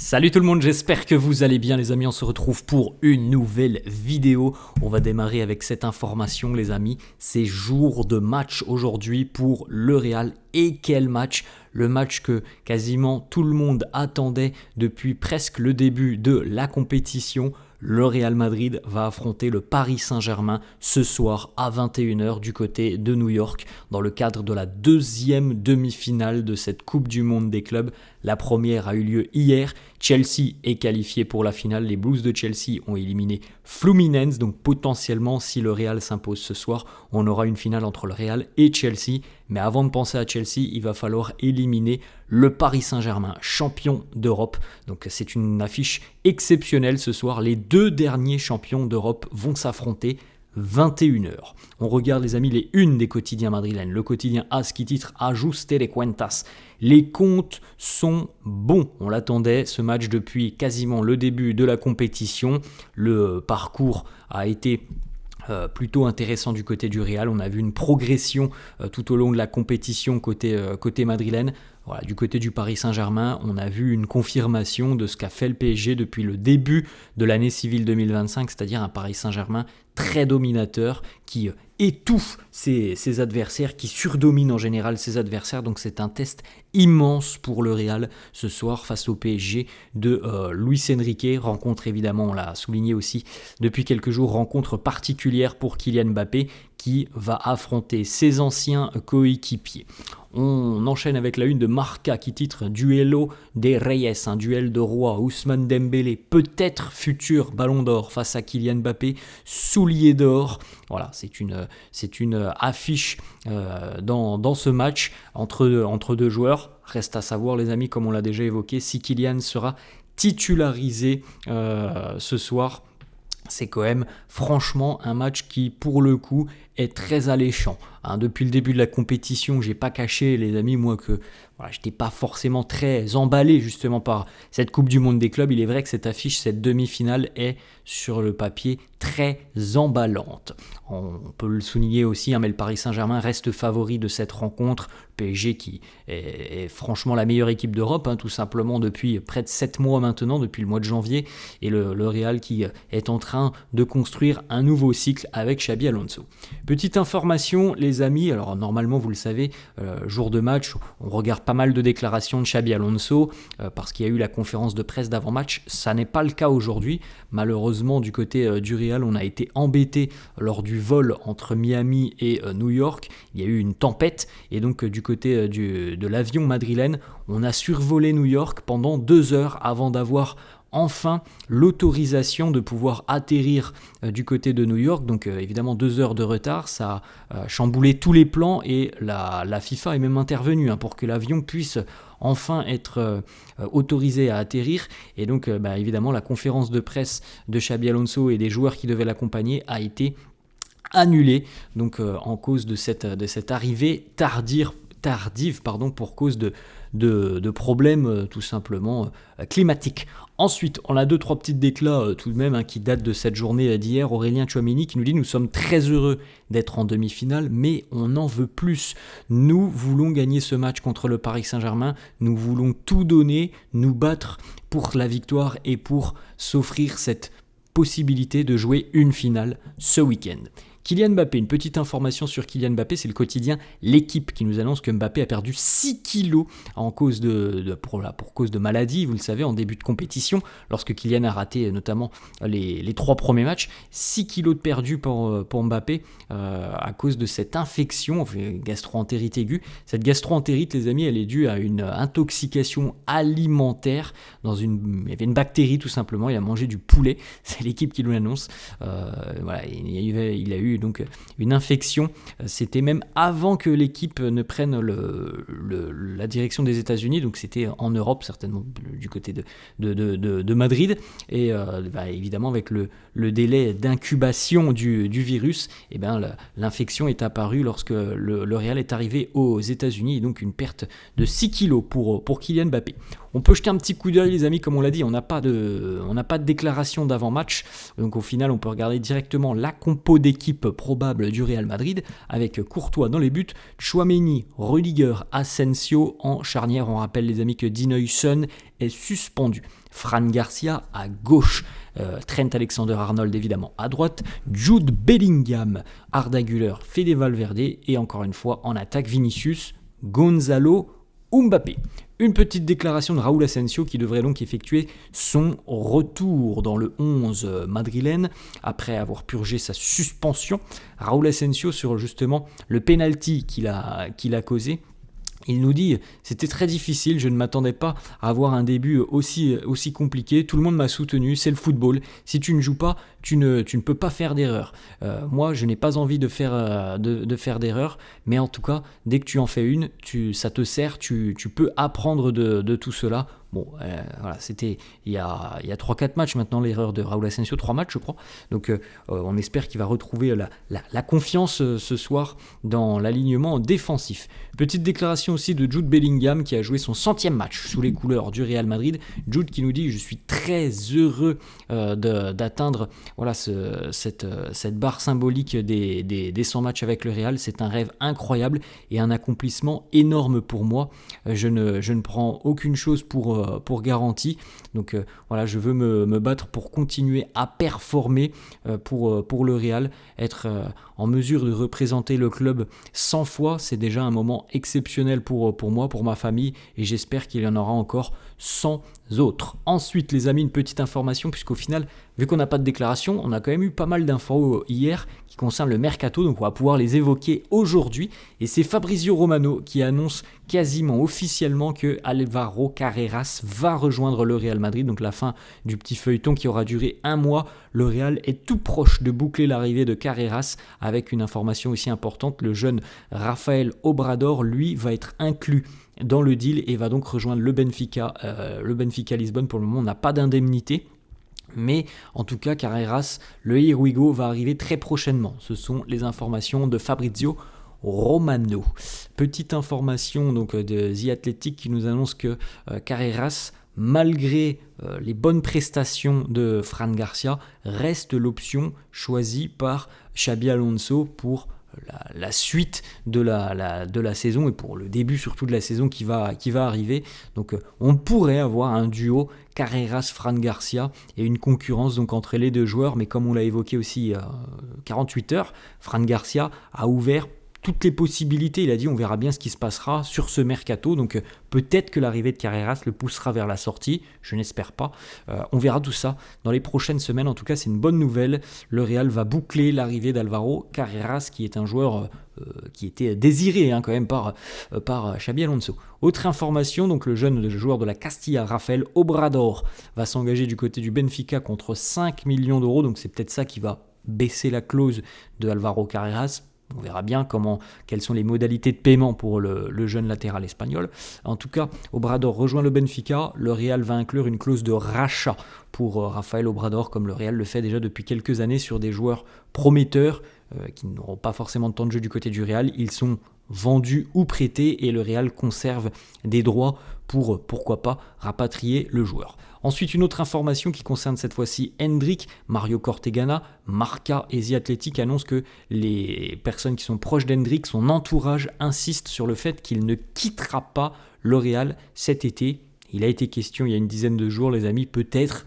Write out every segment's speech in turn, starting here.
Salut tout le monde, j'espère que vous allez bien les amis, on se retrouve pour une nouvelle vidéo. On va démarrer avec cette information les amis, c'est jour de match aujourd'hui pour le Real. Et quel match! Le match que quasiment tout le monde attendait depuis presque le début de la compétition. Le Real Madrid va affronter le Paris Saint-Germain ce soir à 21h du côté de New York dans le cadre de la deuxième demi-finale de cette Coupe du Monde des clubs. La première a eu lieu hier. Chelsea est qualifié pour la finale. Les Blues de Chelsea ont éliminé Fluminense. Donc potentiellement, si le Real s'impose ce soir, on aura une finale entre le Real et Chelsea. Mais avant de penser à Chelsea, il va falloir éliminer le Paris Saint-Germain, champion d'Europe. Donc c'est une affiche exceptionnelle ce soir. Les deux derniers champions d'Europe vont s'affronter 21h. On regarde les amis les unes des quotidiens madrilènes. Le quotidien AS qui titre Ajuste de cuentas. Les comptes sont bons. On l'attendait ce match depuis quasiment le début de la compétition. Le parcours a été plutôt intéressant du côté du Real. On a vu une progression tout au long de la compétition côté madrilène. Voilà, du côté du Paris Saint-Germain, on a vu une confirmation de ce qu'a fait le PSG depuis le début de l'année civile 2025, c'est-à-dire un Paris Saint-Germain très dominateur qui étouffe ses adversaires, qui surdomine en général ses adversaires. Donc c'est un test immense pour le Real ce soir face au PSG de Luis Enrique. Rencontre évidemment, on l'a souligné aussi depuis quelques jours, rencontre particulière pour Kylian Mbappé qui va affronter ses anciens coéquipiers. On enchaîne avec la une de Marca qui titre Duelo des Reyes, un duel de rois. Ousmane Dembélé, peut-être futur Ballon d'Or face à Kylian Mbappé, soulier d'or. Voilà, c'est une affiche dans ce match entre deux joueurs. Reste à savoir les amis, comme on l'a déjà évoqué, si Kylian sera titularisé ce soir. C'est quand même franchement un match qui pour le coup est très alléchant. Depuis le début de la compétition, j'ai pas caché les amis moi que j'étais pas forcément très emballé justement par cette Coupe du Monde des clubs. Il est vrai que cette affiche, cette demi-finale est sur le papier très emballante. On peut le souligner aussi, mais le Paris Saint-Germain reste favori de cette rencontre. Le PSG qui est franchement la meilleure équipe d'Europe, tout simplement depuis près de 7 mois maintenant, depuis le mois de janvier. Et le Real qui est en train de construire un nouveau cycle avec Xabi Alonso. Petite information les amis, alors normalement vous le savez, jour de match, on regarde pas mal de déclarations de Xabi Alonso parce qu'il y a eu la conférence de presse d'avant-match. Ça n'est pas le cas aujourd'hui. Malheureusement, du côté du Real, on a été embêté lors du vol entre Miami et New York. Il y a eu une tempête et donc du côté de l'avion madrilène, on a survolé New York pendant 2 heures avant d'avoir enfin l'autorisation de pouvoir atterrir du côté de New York. Donc évidemment 2 heures de retard, ça a chamboulé tous les plans et la FIFA est même intervenue pour que l'avion puisse enfin être autorisé à atterrir. Et donc évidemment la conférence de presse de Xabi Alonso et des joueurs qui devaient l'accompagner a été annulée donc en cause de cette arrivée tardive pour cause de problèmes tout simplement climatiques. Ensuite, on a 2-3 petites déclats tout de même qui datent de cette journée d'hier. Aurélien Tchouaméni qui nous dit « Nous sommes très heureux d'être en demi-finale, mais on en veut plus. Nous voulons gagner ce match contre le Paris Saint-Germain. Nous voulons tout donner, nous battre pour la victoire et pour s'offrir cette possibilité de jouer une finale ce week-end. » Kylian Mbappé, une petite information sur Kylian Mbappé, c'est le quotidien L'équipe qui nous annonce que Mbappé a perdu 6 kilos pour cause de maladie, vous le savez, en début de compétition, lorsque Kylian a raté notamment les 3 premiers matchs. 6 kilos de perdu pour Mbappé à cause de cette infection, gastro-entérite aiguë. Cette gastro-entérite, les amis, elle est due à une intoxication alimentaire. Il y avait une bactérie tout simplement, il a mangé du poulet, c'est l'équipe qui nous l'annonce. Il a eu donc une infection. C'était même avant que l'équipe ne prenne la direction des États-Unis, donc c'était en Europe, certainement du côté de Madrid. Et évidemment, avec le délai d'incubation du virus, l'infection est apparue lorsque le Real est arrivé aux États-Unis, et donc une perte de 6 kilos pour Kylian Mbappé. On peut jeter un petit coup d'œil, les amis, comme on l'a dit, on n'a pas de déclaration d'avant-match, donc au final, on peut regarder directement la compo d'équipe probable du Real Madrid, avec Courtois dans les buts, Tchouaméni, Rudiger, Asensio en charnière. On rappelle, les amis, que Dean Huijsen est suspendu. Fran Garcia à gauche, Trent Alexander-Arnold évidemment à droite, Jude Bellingham, Arda Güler, Fede Valverde et encore une fois en attaque Vinicius, Gonzalo, Mbappé. Une petite déclaration de Raúl Asensio qui devrait donc effectuer son retour dans le 11 madrilène après avoir purgé sa suspension. Raúl Asensio sur justement le penalty qu'il a causé. Il nous dit « C'était très difficile, je ne m'attendais pas à avoir un début aussi compliqué. Tout le monde m'a soutenu, c'est le football. Si tu ne joues pas, tu ne peux pas faire d'erreur. Moi, je n'ai pas envie de faire d'erreur, mais en tout cas, dès que tu en fais une, ça te sert, tu peux apprendre de tout cela. » Bon, voilà, c'était il y a 3-4 matchs maintenant, l'erreur de Raúl Asensio, 3 matchs je crois. Donc on espère qu'il va retrouver la confiance ce soir dans l'alignement défensif. Petite déclaration aussi de Jude Bellingham qui a joué son 100e match sous les couleurs du Real Madrid. Jude qui nous dit « Je suis très heureux d'atteindre voilà, cette barre symbolique des 100 matchs avec le Real. C'est un rêve incroyable et un accomplissement énorme pour moi. Je ne prends aucune chose pour garantie. Donc voilà, je veux me battre pour continuer à performer pour le Real. Être en mesure de représenter le club 100 fois, c'est déjà un moment exceptionnel pour moi, pour ma famille, et j'espère qu'il y en aura encore 100 autres. Ensuite, les amis, une petite information, puisqu'au final, vu qu'on n'a pas de déclaration, on a quand même eu pas mal d'infos hier qui concernent le mercato, donc on va pouvoir les évoquer aujourd'hui. Et c'est Fabrizio Romano qui annonce quasiment officiellement que Álvaro Carreras va rejoindre le Real Madrid, donc la fin du petit feuilleton qui aura duré 1 mois. Le Real est tout proche de boucler l'arrivée de Carreras, avec une information aussi importante, le jeune Rafael Obrador, lui, va être inclus dans le deal et va donc rejoindre le Benfica Lisbonne. Pour le moment, on n'a pas d'indemnité. Mais en tout cas, Carreras, le Here We Go, va arriver très prochainement. Ce sont les informations de Fabrizio Romano. Petite information donc, de The Athletic qui nous annonce que Carreras, malgré les bonnes prestations de Fran Garcia, reste l'option choisie par Xabi Alonso pour la suite de la saison et pour le début surtout de la saison qui va arriver. Donc on pourrait avoir un duo Carreras-Fran Garcia et une concurrence donc entre les deux joueurs, mais comme on l'a évoqué aussi il y a 48 heures, Fran Garcia a ouvert toutes les possibilités. Il a dit on verra bien ce qui se passera sur ce mercato, donc peut-être que l'arrivée de Carreras le poussera vers la sortie, je n'espère pas. On verra tout ça dans les prochaines semaines. En tout cas, c'est une bonne nouvelle. Le Real va boucler l'arrivée d'Álvaro Carreras, qui est un joueur qui était désiré quand même par Xabi Alonso. Autre information, donc le jeune joueur de la Castilla, Rafael Obrador, va s'engager du côté du Benfica contre 5 millions d'euros, donc c'est peut-être ça qui va baisser la clause de Álvaro Carreras. On verra bien quelles sont les modalités de paiement pour le jeune latéral espagnol. En tout cas, Obrador rejoint le Benfica. Le Real va inclure une clause de rachat pour Rafael Obrador, comme le Real le fait déjà depuis quelques années sur des joueurs prometteurs qui n'auront pas forcément de temps de jeu du côté du Real. Ils sont vendus ou prêtés et le Real conserve des droits pour, pourquoi pas, rapatrier le joueur. Ensuite, une autre information qui concerne cette fois-ci Endrick, Mario Cortegana, Marca et The Athletic annoncent que les personnes qui sont proches d'Endrick, son entourage, insistent sur le fait qu'il ne quittera pas le Real cet été. Il a été question il y a une dizaine de jours, les amis, peut-être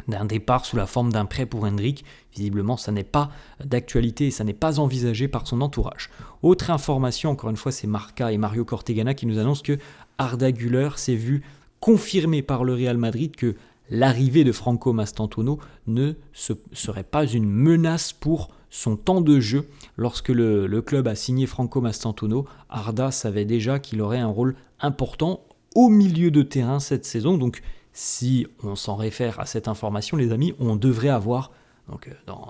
d'un départ sous la forme d'un prêt pour Endrick. Visiblement, ça n'est pas d'actualité et ça n'est pas envisagé par son entourage. Autre information, encore une fois, c'est Marca et Mario Cortegana qui nous annoncent que Arda Güler s'est vu confirmé par le Real Madrid que l'arrivée de Franco Mastantuono ne serait pas une menace pour son temps de jeu. Lorsque le club a signé Franco Mastantuono, Arda savait déjà qu'il aurait un rôle important au milieu de terrain cette saison. Donc si on s'en réfère à cette information, les amis, on devrait avoir,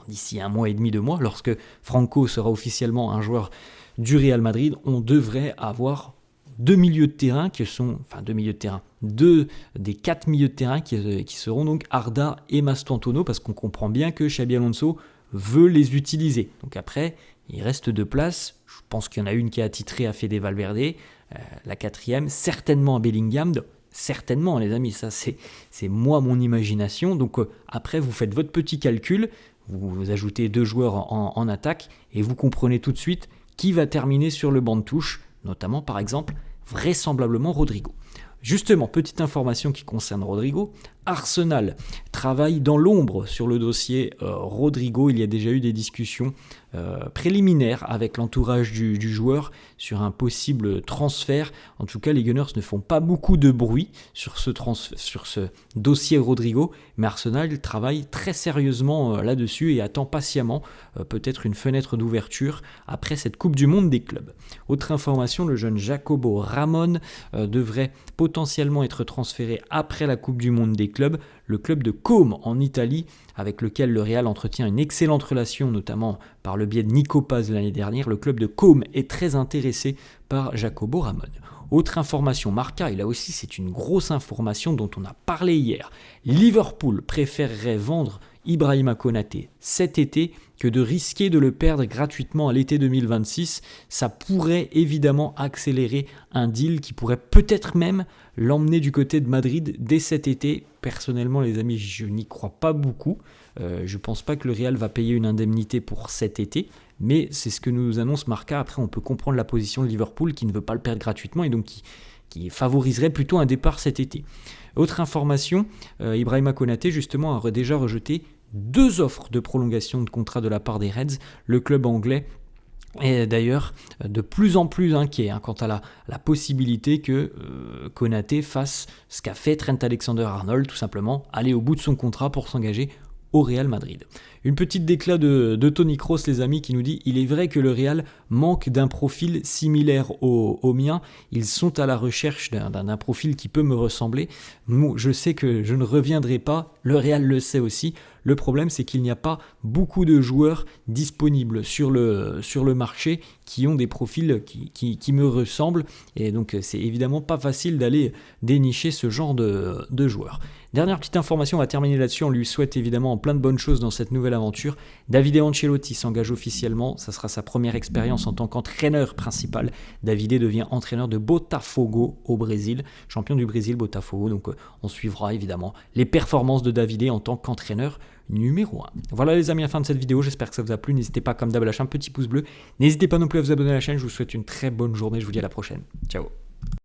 d'ici 1 mois et demi, 2 mois, lorsque Franco sera officiellement un joueur du Real Madrid, on devrait avoir deux des 4 milieux de terrain qui seront donc Arda et Mastantuono, parce qu'on comprend bien que Xabi Alonso veut les utiliser. Donc après, il reste 2 places. Je pense qu'il y en a une qui est attitrée à Fede Valverde, la 4e, certainement à Bellingham. Certainement, les amis, ça c'est moi, mon imagination. Donc après, vous faites votre petit calcul, vous ajoutez 2 joueurs en attaque et vous comprenez tout de suite qui va terminer sur le banc de touche, notamment par exemple vraisemblablement Rodrigo. Justement, petite information qui concerne Rodrigo, Arsenal travaille dans l'ombre sur le dossier Rodrigo. Il y a déjà eu des discussions préliminaires avec l'entourage du joueur sur un possible transfert. En tout cas, les Gunners ne font pas beaucoup de bruit sur ce dossier Rodrigo, mais Arsenal travaille très sérieusement là-dessus et attend patiemment peut-être une fenêtre d'ouverture après cette Coupe du Monde des clubs. Autre information, le jeune Jacobo Ramon devrait potentiellement être transféré après la Coupe du Monde des clubs. Le club de Côme en Italie, avec lequel le Real entretient une excellente relation, notamment par le biais de Nico Paz l'année dernière, le club de Côme est très intéressé par Jacobo Ramon. Autre information, Marca, et là aussi c'est une grosse information dont on a parlé hier. Liverpool préférerait vendre Ibrahima Konaté cet été que de risquer de le perdre gratuitement à l'été 2026. Ça pourrait évidemment accélérer un deal qui pourrait peut-être même l'emmener du côté de Madrid dès cet été. Personnellement, les amis, je n'y crois pas beaucoup. Je ne pense pas que le Real va payer une indemnité pour cet été, mais c'est ce que nous annonce Marca. Après, on peut comprendre la position de Liverpool qui ne veut pas le perdre gratuitement et donc qui favoriserait plutôt un départ cet été. Autre information, Ibrahima Konaté justement a déjà rejeté 2 offres de prolongation de contrat de la part des Reds. Le club anglais est d'ailleurs de plus en plus inquiet quant à la possibilité que Konaté fasse ce qu'a fait Trent Alexander-Arnold, tout simplement aller au bout de son contrat pour s'engager au Real Madrid. Une petite déclat de Tony Kroos, les amis, qui nous dit « Il est vrai que le Real manque d'un profil similaire au mien. Ils sont à la recherche d'un profil qui peut me ressembler. Moi, je sais que je ne reviendrai pas. Le Real le sait aussi. Le problème, c'est qu'il n'y a pas beaucoup de joueurs disponibles sur le marché qui ont des profils qui me ressemblent. Et donc, c'est évidemment pas facile d'aller dénicher ce genre de joueurs. » Dernière petite information, on va terminer là-dessus. On lui souhaite évidemment plein de bonnes choses dans cette nouvelle aventure. Davide Ancelotti s'engage officiellement. Ça sera sa première expérience en tant qu'entraîneur principal. Davide devient entraîneur de Botafogo au Brésil. Champion du Brésil, Botafogo. Donc on suivra évidemment les performances de Davide en tant qu'entraîneur numéro 1. Voilà les amis, à la fin de cette vidéo. J'espère que ça vous a plu. N'hésitez pas comme d'hab à lâcher un petit pouce bleu. N'hésitez pas non plus à vous abonner à la chaîne. Je vous souhaite une très bonne journée. Je vous dis à la prochaine. Ciao.